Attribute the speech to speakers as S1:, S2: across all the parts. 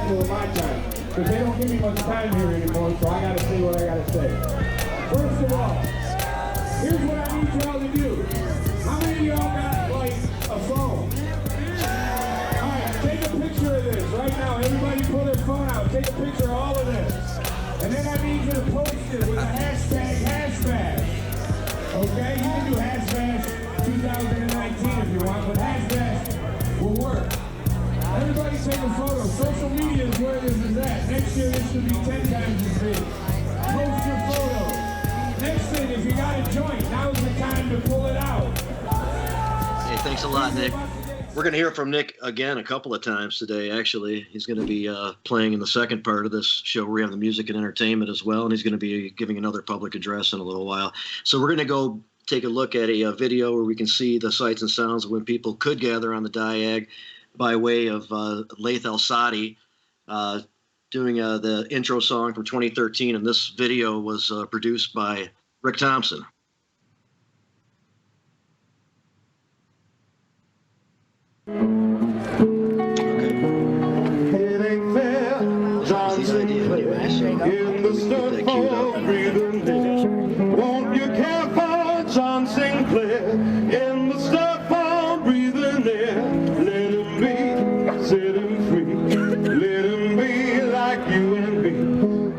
S1: respectful of my time, because they don't give me much time here anymore, so I gotta say what I gotta say. First of all, here's what I need y'all to do. How many of y'all got, like, a phone? Alright, take a picture of this right now. Everybody pull their phone out. Take a picture of all of this. And then I need you to post it with a hashtag. Okay? You can do hashtag 2019 if you want, but hashtag will work. Everybody take a photo. Social media is where this is at. Next year, this should be 10 times as big. Post your photos. Next thing, if you got a joint, now's the time to pull it out.
S2: Hey, thanks a lot, Nick. We're going to hear from Nick again a couple of times today, actually. He's going to be playing in the second part of this show where we have the music and entertainment as well, and he's going to be giving another public address in a little while. So we're going to go take a look at a video where we can see the sights and sounds of when people could gather on the diag by way of Laith El-Sadi doing the intro song from 2013, and this video was produced by Rick Thompson.
S3: In the Sarfoh, breathing won't you care for John Sinclair? In the Sarfoh, breathing air, let him be, set him free, let him be like you and me.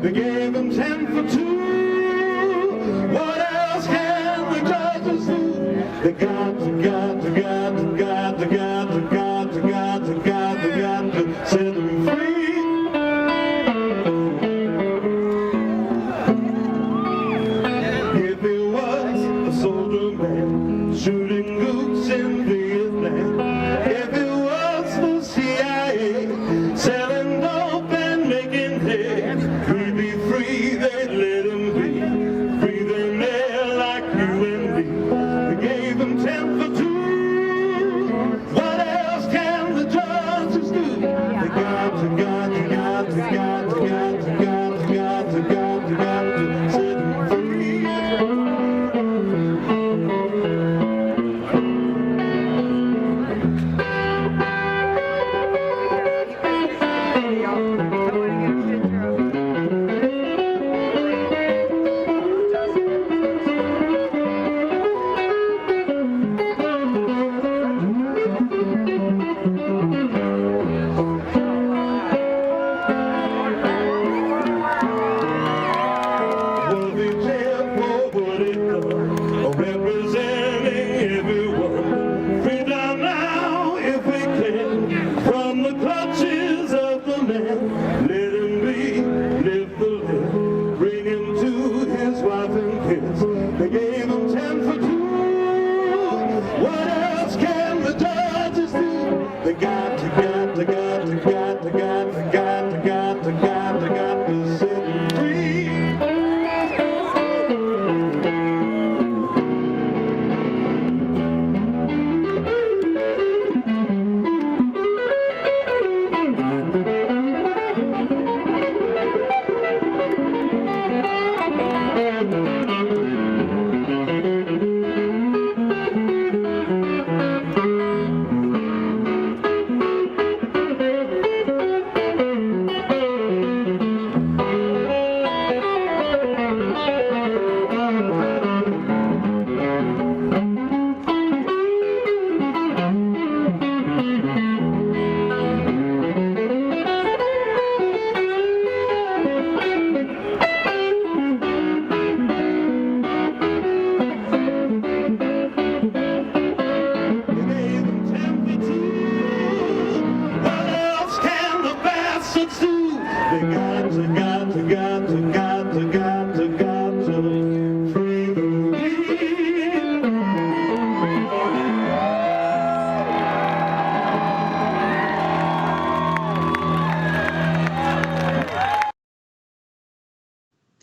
S3: They gave him 10 for 2. What else can the judges do? They got to set him free. Shooting goods in Vietnam. If it was the CIA selling dope and making hay, he'd be free, they'd let him be. Breathing air like you and me. They gave him 10 for 2. What else can the judges do? They got to set him free.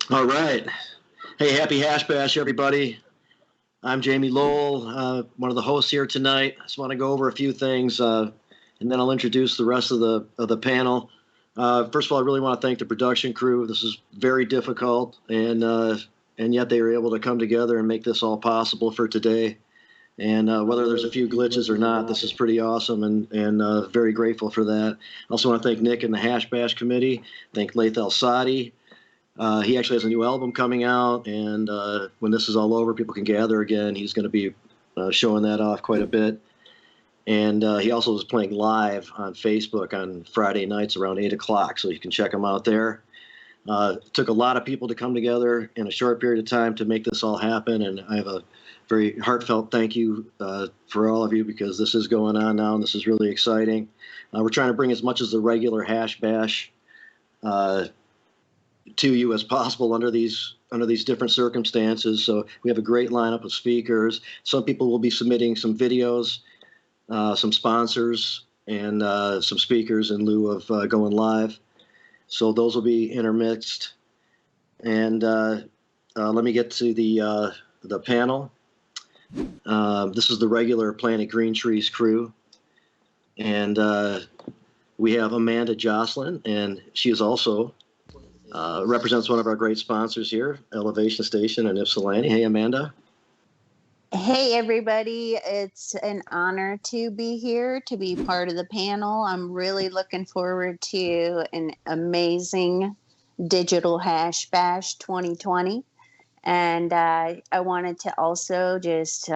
S2: All right. Hey, happy Hash Bash, everybody. I'm Jamie Lowell, one of the hosts here tonight. I just want to go over a few things, and then I'll introduce the rest of the panel. First of all, I really want to thank the production crew. This is very difficult, and yet they were able to come together and make this all possible for today. And whether there's a few glitches or not, this is pretty awesome, and very grateful for that. I also want to thank Nick and the Hash Bash Committee. Thank Laith El Sadi. He actually has a new album coming out, and when this is all over, people can gather again. He's going to be showing that off quite a bit. And he also is playing live on Facebook on Friday nights around 8 o'clock, so you can check him out there. It took a lot of people to come together in a short period of time to make this all happen, and I have a very heartfelt thank you for all of you, because this is going on now, and this is really exciting. We're trying to bring as much as the regular Hash Bash to you as possible under these different circumstances. So we have a great lineup of speakers. Some people will be submitting some videos, some sponsors, and some speakers in lieu of going live. So those will be intermixed. And let me get to the panel. This is the regular Planet Green Trees crew. And we have Amanda Jocelyn, and she is also represents one of our great sponsors here, Elevation Station and Ypsilanti. Hey, Amanda.
S4: Hey, everybody. It's an honor to be here, to be part of the panel. I'm really looking forward to an amazing digital Hash Bash 2020. And I wanted to also just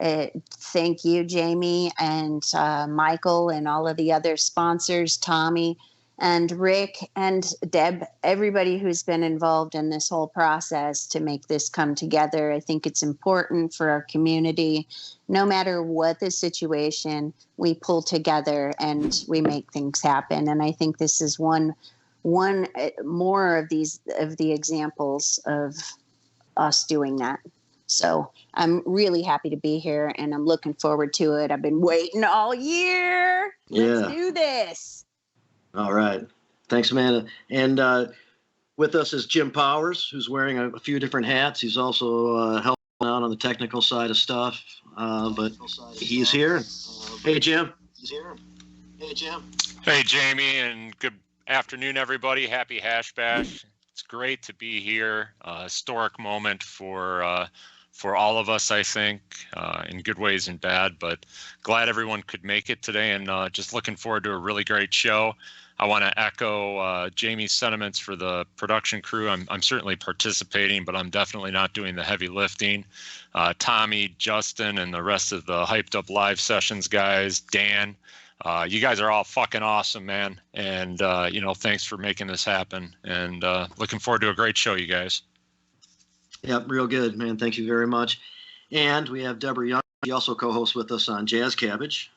S4: thank you, Jamie, and Michael, and all of the other sponsors, Tommy and Rick and Deb, everybody who's been involved in this whole process to make this come together. I think it's important for our community. No matter what the situation, we pull together and we make things happen. And I think this is one more of the examples of us doing that. So I'm really happy to be here, and I'm looking forward to it. I've been waiting all year. Let's do this.
S2: All right. Thanks, Amanda. And with us is Jim Powers, who's wearing a few different hats. He's also helping out on the technical side of stuff, but he's here. Hey, Jim. He's here. Hey, Jim.
S5: Hey, Jamie, and good afternoon, everybody. Happy Hash Bash. It's great to be here. Historic moment for all of us, I think, in good ways and bad, but glad everyone could make it today, and just looking forward to a really great show. I want to echo Jamie's sentiments for the production crew. I'm certainly participating, but I'm definitely not doing the heavy lifting. Tommy, Justin, and the rest of the Hyped Up Live Sessions guys, Dan, you guys are all fucking awesome, man. And, thanks for making this happen. And looking forward to a great show, you guys.
S2: Yep, real good, man. Thank you very much. And we have Deborah Young. She also co-hosts with us on Jazz Cabbage,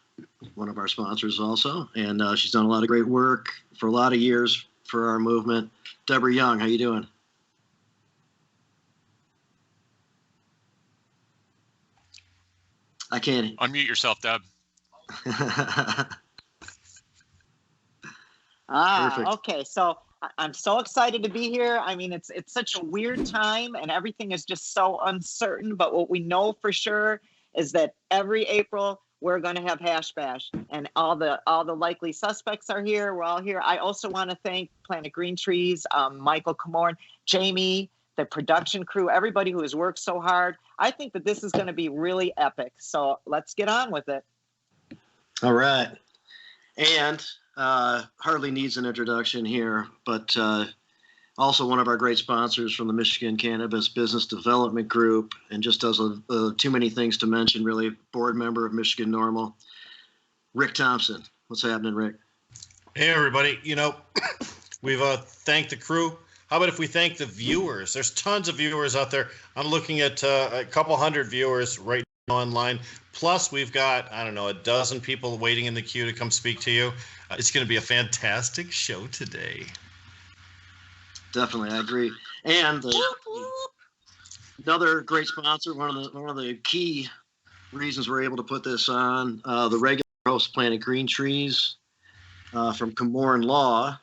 S2: one of our sponsors also. And she's done a lot of great work for a lot of years for our movement. Deborah Young, how you doing? I can't.
S5: Unmute yourself, Deb.
S2: Perfect.
S6: Okay. So I'm so excited to be here. I mean, it's such a weird time, and everything is just so uncertain. But what we know for sure is that every April we're going to have Hash Bash, and all the likely suspects are here. We're all here. I also want to thank Planet Green Trees, Michael Komorn, Jamie, the production crew, everybody who has worked so hard. I think that this is going to be really epic. So let's get on with it.
S2: All right. And hardly needs an introduction here, but also one of our great sponsors from the Michigan Cannabis Business Development Group, and just does too many things to mention, really, board member of Michigan Normal, Rick Thompson. What's happening, Rick?
S7: Hey, everybody. We've thanked the crew. How about if we thank the viewers? There's tons of viewers out there. I'm looking at a couple hundred viewers right now online. Plus, we've got, I don't know, a dozen people waiting in the queue to come speak to you. It's going to be a fantastic show today.
S2: Definitely, I agree. And another great sponsor, one of the key reasons we're able to put this on, the regular host, Planet Green Trees, from Komorn Law,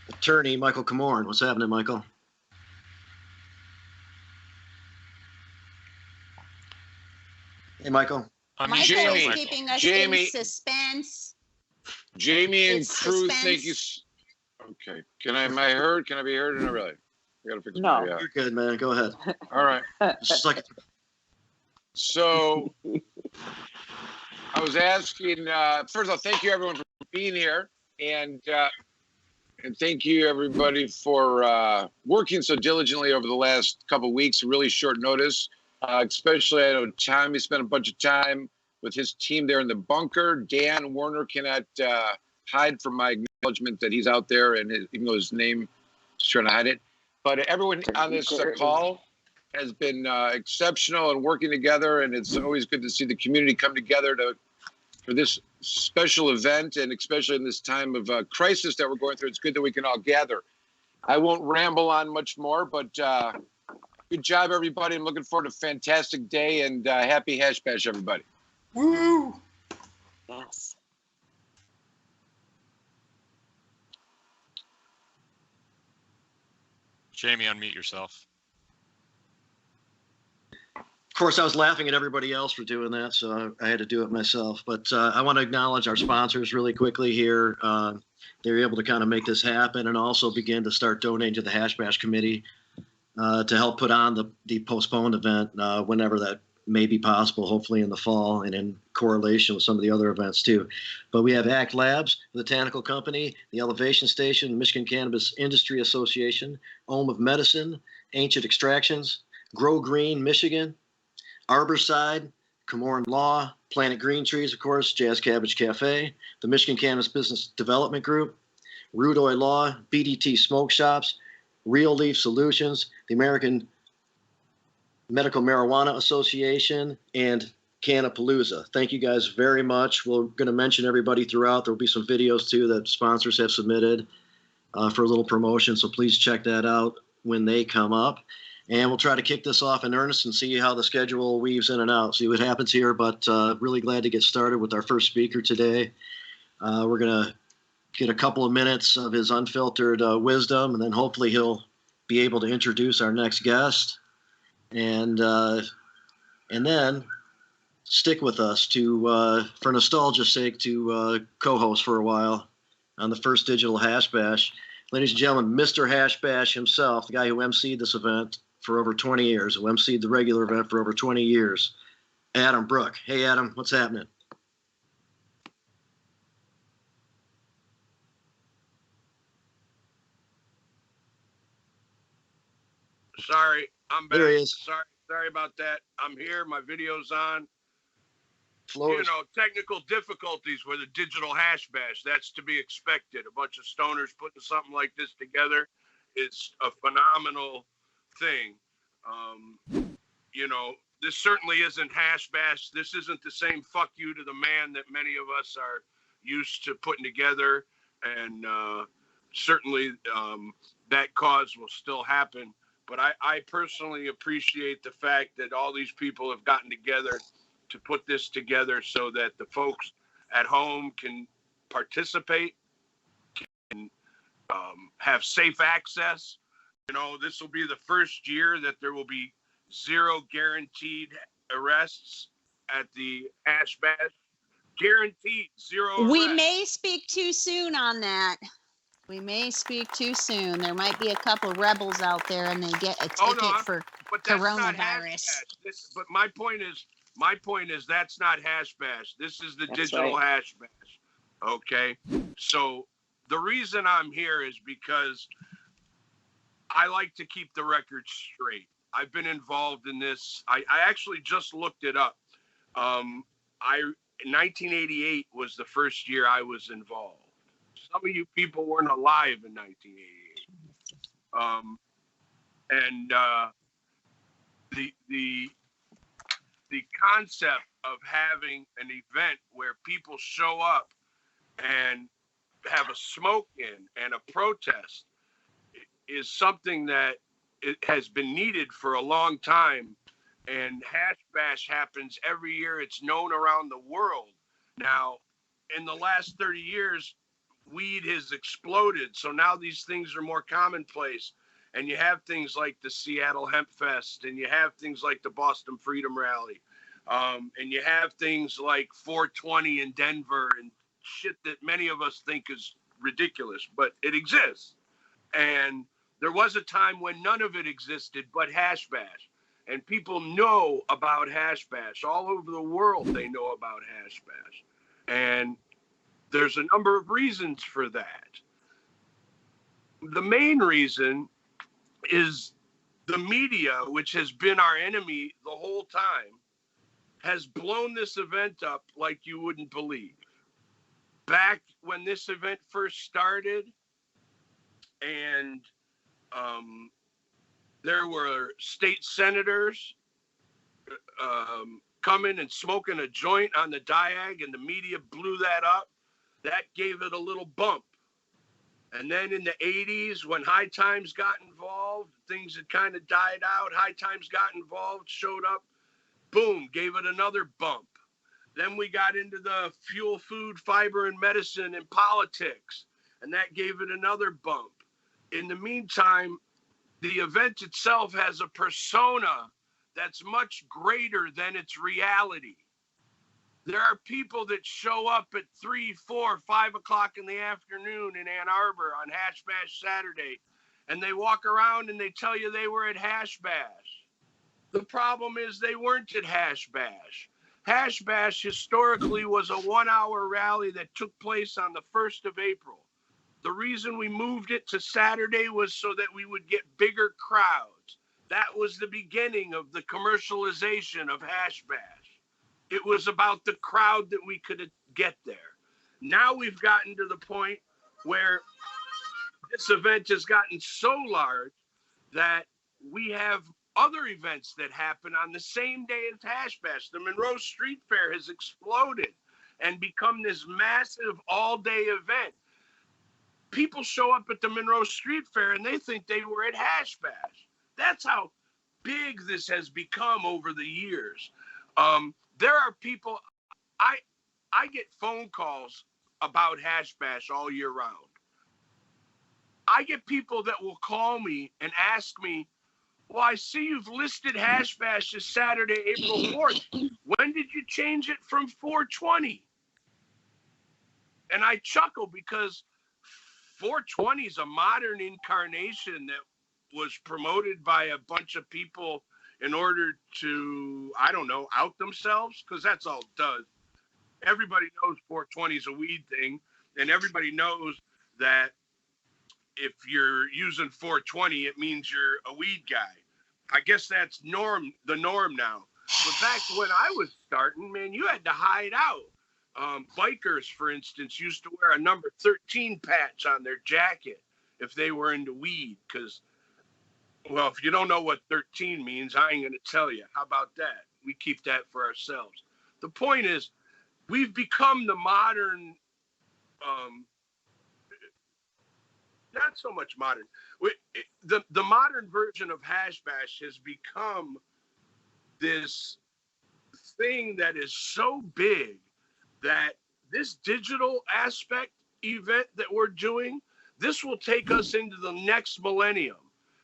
S2: attorney Michael Komorn. What's happening, Michael? Hey, Michael.
S4: Michael
S8: Jamie,
S4: is keeping us in suspense.
S8: Jamie and
S4: It's
S8: crew,
S4: suspense.
S8: thank you. Okay. Am I heard? Can I be heard or not really? I gotta fix
S6: No.
S8: my
S2: You're good, man. Go ahead.
S8: All right.
S2: It's just like
S8: So I was asking, first of all, thank you everyone for being here. And thank you everybody for working so diligently over the last couple of weeks, really short notice. Especially, I know Tommy spent a bunch of time with his team there in the bunker. Dan Warner cannot hide from my acknowledgement that he's out there, and even though his name is trying to hide it. But everyone on this call has been exceptional and working together, and it's always good to see the community come together for this special event, and especially in this time of crisis that we're going through. It's good that we can all gather. I won't ramble on much more, but good job, everybody. I'm looking forward to a fantastic day, and happy Hash Bash, everybody.
S7: Woo!
S6: Yes.
S5: Jamie, unmute yourself.
S2: Of course, I was laughing at everybody else for doing that, so I had to do it myself. But I want to acknowledge our sponsors really quickly here. They were able to kind of make this happen and also begin to start donating to the Hash Bash Committee to help put on the postponed event whenever that may be possible, hopefully in the fall and in correlation with some of the other events too. But we have ACT Labs, the Botanical Company, the Elevation Station, the Michigan Cannabis Industry Association, Ohm of Medicine, Ancient Extractions, Grow Green, Michigan, Arborside, Komorn Law, Planet Green Trees, of course, Jazz Cabbage Cafe, the Michigan Cannabis Business Development Group, Rudoi Law, BDT Smoke Shops, Real Leaf Solutions, the American Medical Marijuana Association, and Cannapalooza. Thank you guys very much. We're going to mention everybody throughout. There will be some videos too that sponsors have submitted for a little promotion, so please check that out when they come up. And we'll try to kick this off in earnest and see how the schedule weaves in and out, see what happens here. But really glad to get started with our first speaker today. We're going to get a couple of minutes of his unfiltered wisdom, and then hopefully he'll be able to introduce our next guest. And then stick with us for nostalgia's sake, to co-host for a while on the first digital Hash Bash. Ladies and gentlemen, Mr. Hash Bash himself, the guy who emceed this event for over 20 years, who emceed the regular event for over 20 years, Adam Brook. Hey, Adam, what's happening?
S9: Sorry, I'm back.
S2: There he is.
S9: Sorry about that. I'm here. My video's on.
S2: Floor.
S9: Technical difficulties with a digital Hash Bash. That's to be expected. A bunch of stoners putting something like this together is a phenomenal thing. This certainly isn't Hash Bash. This isn't the same fuck you to the man that many of us are used to putting together. And certainly that cause will still happen. But I personally appreciate the fact that all these people have gotten together to put this together so that the folks at home can participate, can have safe access. This will be the first year that there will be 0 guaranteed arrests at the Hash Bash. Guaranteed 0 arrests.
S4: We may speak too soon on that. We may speak too soon. There might be a couple rebels out there and they get a ticket for coronavirus.
S9: But my point is that's not Hash Bash. This is the digital Hash Bash. Okay. So the reason I'm here is because I like to keep the record straight. I've been involved in this. I actually just looked it up. 1988 was the first year I was involved. Some of you people weren't alive in 1988. The concept of having an event where people show up and have a smoke-in and a protest is something that it has been needed for a long time. And Hash Bash happens every year. It's known around the world. Now, in the last 30 years, weed has exploded. So now these things are more commonplace. And you have things like the Seattle Hemp Fest, and you have things like the Boston Freedom Rally. And you have things like 420 in Denver and shit that many of us think is ridiculous, but it exists. And there was a time when none of it existed but Hash Bash. And people know about Hash Bash. All over the world, they know about Hash Bash. And there's a number of reasons for that. The main reason is the media, which has been our enemy the whole time, has blown this event up like you wouldn't believe. Back when this event first started, and there were state senators coming and smoking a joint on the diag, and the media blew that up. That gave it a little bump. And then in the 80s, when High Times got involved, things had kind of died out. High Times got involved, showed up, boom, gave it another bump. Then we got into the fuel, food, fiber, and medicine and politics, and that gave it another bump. In the meantime, the event itself has a persona that's much greater than its reality. There are people that show up at 3, 4, 5 o'clock in the afternoon in Ann Arbor on Hash Bash Saturday, and they walk around and they tell you they were at Hash Bash. The problem is they weren't at Hash Bash. Hash Bash historically was a 1-hour rally that took place on the 1st of April. The reason we moved it to Saturday was so that we would get bigger crowds. That was the beginning of the commercialization of Hash Bash. It was about the crowd that we could get there. Now we've gotten to the point where this event has gotten so large that we have other events that happen on the same day as Hash Bash. The Monroe Street Fair has exploded and become this massive all-day event. People show up at the Monroe Street Fair and they think they were at Hash Bash. That's how big this has become over the years. There are people, I get phone calls about Hash Bash all year round. I get people that will call me and ask me, well, I see you've listed Hash Bash as Saturday, April 4th. When did you change it from 420? And I chuckle because 420 is a modern incarnation that was promoted by a bunch of people in order to, I don't know, out themselves, because that's all it does. Everybody knows 420 is a weed thing, and everybody knows that if you're using 420, it means you're a weed guy. I guess that's the norm now. But back when I was starting, man, you had to hide out. Bikers, for instance, used to wear a number 13 patch on their jacket if they were into weed, because, well, if you don't know what 13 means, I ain't going to tell you. How about that? We keep that for ourselves. The point is, we've become the modern, not so much modern. The modern version of Hash Bash has become this thing that is so big that this digital aspect event that we're doing, this will take us into the next millennium,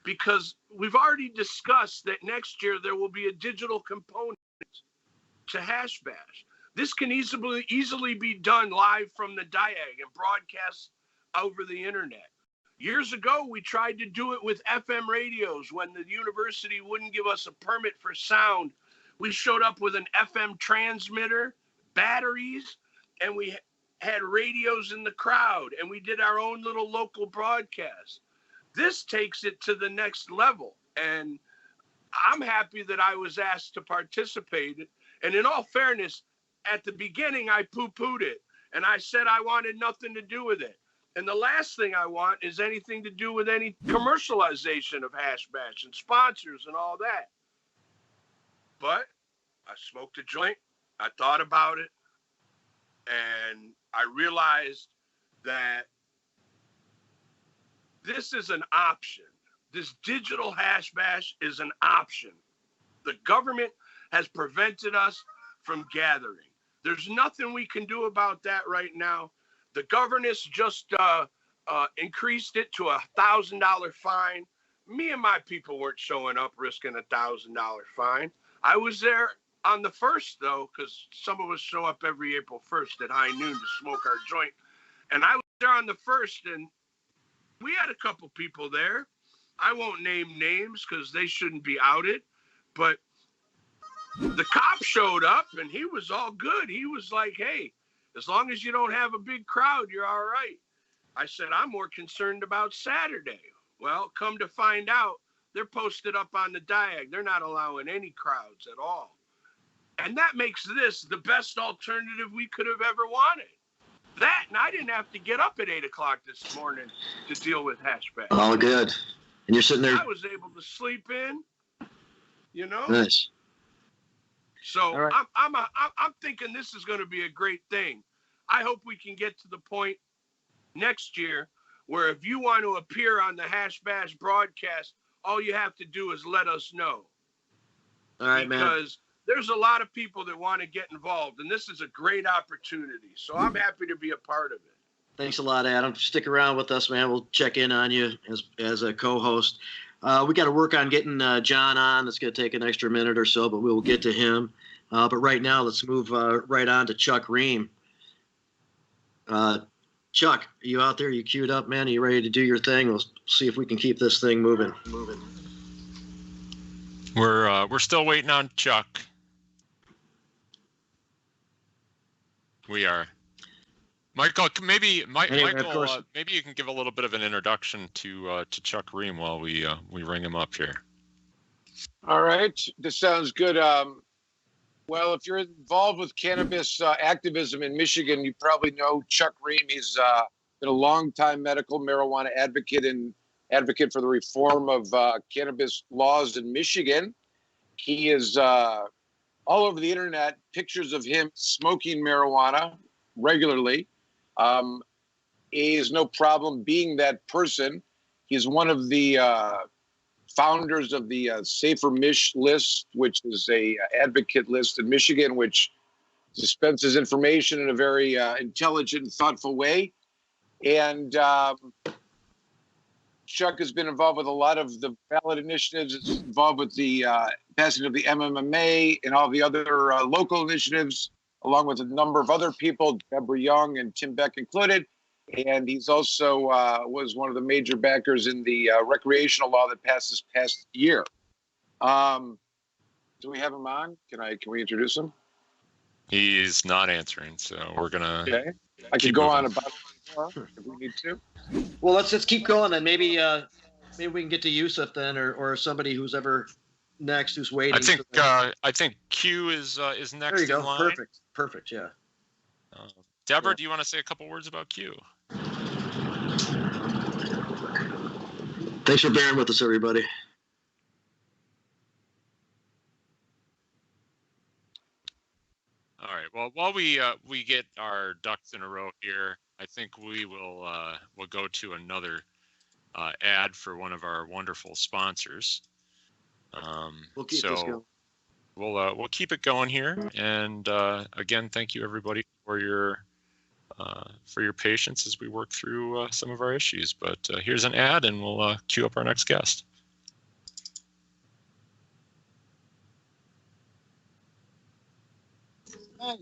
S9: because we've already discussed that next year there will be a digital component to Hash Bash. This can easily be done live from the diag and broadcast over the internet. Years ago, we tried to do it with FM radios when the university wouldn't give us a permit for sound. We showed up with an FM transmitter, batteries, and we had radios in the crowd, and we did our own little local broadcast. This takes it to the next level, and I'm happy that I was asked to participate. And in all fairness, at the beginning, I poo-pooed it, and I said I wanted nothing to do with it. And the last thing I want is anything to do with any commercialization of Hash Bash and sponsors and all that. But I smoked a joint, I thought about it, and I realized that this is an option. This digital Hash Bash is an option. The government has prevented us from gathering. There's nothing we can do about that right now. The governess just increased it to $1,000 fine. Me and my people weren't showing up risking $1,000 fine. I was there on the 1st, though, because some of us show up every April 1st at high noon to smoke our joint. And I was there on the 1st, and we had a couple people there. I won't name names because they shouldn't be outed. But the cop showed up and he was all good. He was like, hey, as long as you don't have a big crowd, you're all right. I said, I'm more concerned about Saturday. Well, come to find out, they're posted up on the diag. They're not allowing any crowds at all. And that makes this the best alternative we could have ever wanted. That, and I didn't have to get up at 8 o'clock this morning to deal with Hashbash.
S2: All good. And you're sitting there.
S9: I was able to sleep in, you know?
S2: Nice.
S9: So
S2: All right.
S9: I'm thinking this is going to be a great thing. I hope we can get to the point next year where if you want to appear on the Hashbash broadcast, all you have to do is let us know.
S2: All right, man.
S9: Because there's a lot of people that want to get involved, and this is a great opportunity. So I'm happy to be a part of it.
S2: Thanks a lot, Adam. Stick around with us, man. We'll check in on you as a co-host. We got to work on getting John on. It's going to take an extra minute or so, but we'll get to him. But right now, let's move right on to Chuck Ream. Chuck, are you out there? You queued up, man? Are you ready to do your thing? We'll see if we can keep this thing moving.
S5: We're still waiting on Chuck. We are. Michael, maybe maybe you can give a little bit of an introduction to Chuck Ream while we ring him up here.
S8: All right, this sounds good. Well, if you're involved with cannabis activism in Michigan, you probably know Chuck Ream. He's been a longtime medical marijuana advocate and advocate for the reform of cannabis laws in Michigan. He is all over the internet, pictures of him smoking marijuana regularly. He has no problem being that person. He's one of the founders of the Safer Mich list, which is a advocate list in Michigan, which dispenses information in a very intelligent and thoughtful way. And Chuck has been involved with a lot of the ballot initiatives. It's involved with the passing of the MMMA and all the other local initiatives, along with a number of other people, Deborah Young and Tim Beck included. And he's also was one of the major backers in the recreational law that passed this past year. Do we have him on? Can we introduce him?
S5: He's not answering, so we're gonna.
S8: Okay. I could go on about more if we need to.
S2: Well, let's keep going then. Maybe we can get to Yousef then, or somebody who's ever next who's waiting.
S5: I think Q is next.
S2: There you go.
S5: In line.
S2: Perfect. Yeah.
S5: Deborah, do you want to say a couple words about Q?
S2: Thanks for bearing with us, everybody.
S5: All right. Well, while we get our ducks in a row here, I think we'll go to another ad for one of our wonderful sponsors.
S2: We'll keep this going.
S5: We'll keep it going here, and again, thank you everybody for your patience as we work through some of our issues. But here's an ad, and we'll queue up our next guest.
S10: Hi,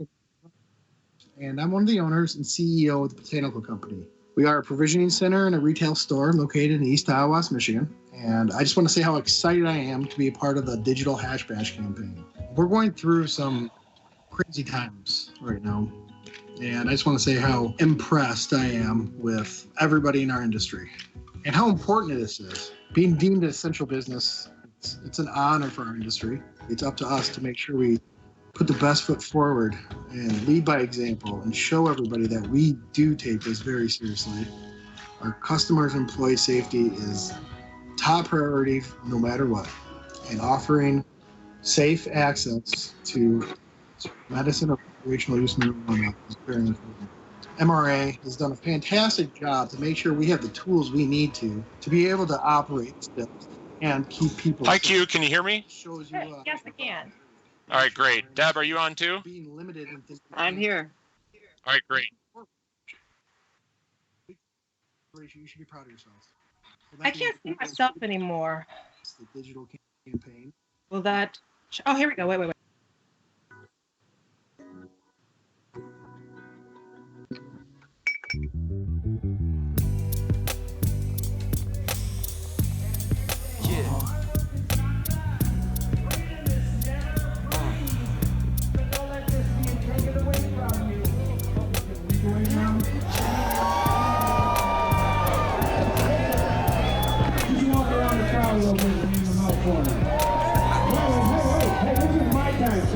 S10: and I'm one of the owners and CEO of the Botanical Company. We are a provisioning center and a retail store located in East Iowa, Michigan. And I just want to say how excited I am to be a part of the digital Hashbash campaign. We're going through some crazy times right now. And I just want to say how impressed I am with everybody in our industry and how important this is. Being deemed an essential business, it's an honor for our industry. It's up to us to make sure we put the best foot forward and lead by example and show everybody that we do take this very seriously. Our customers' employee safety is top priority no matter what. And offering safe access to medicine or recreational use marijuana is very important. MRA has done a fantastic job to make sure we have the tools we need to be able to operate still and keep people
S5: Hi,
S10: safe.
S5: Q, can you hear me?
S10: Shows you,
S11: Yes, I can.
S5: All right, great. Deb, are you on too?
S10: being limited in things.
S6: I'm here.
S5: All right, great.
S10: You should be proud of yourselves.
S11: I can't see myself anymore.
S10: It's the digital campaign.
S11: Will that? Oh, here we go. Wait.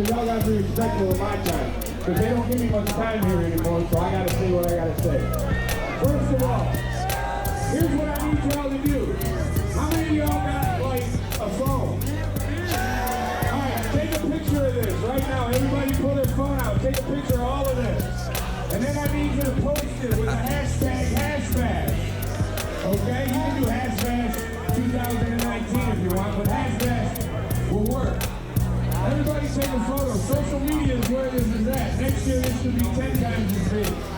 S1: so y'all gotta be respectful of my time. Because they don't give me much time here anymore, so I gotta say what I gotta say. First of all, here's what I need y'all to do. How many of y'all got, like, a phone? Alright, take a picture of this right now. Everybody pull their phone out. Take a picture of all of this. And then I need you to post it with a hashtag. Okay? You can do hashtag 2019 if you want, but hashtag will work. Everybody take a photo. Social media is where this is at. Next year this should be 10 times as big.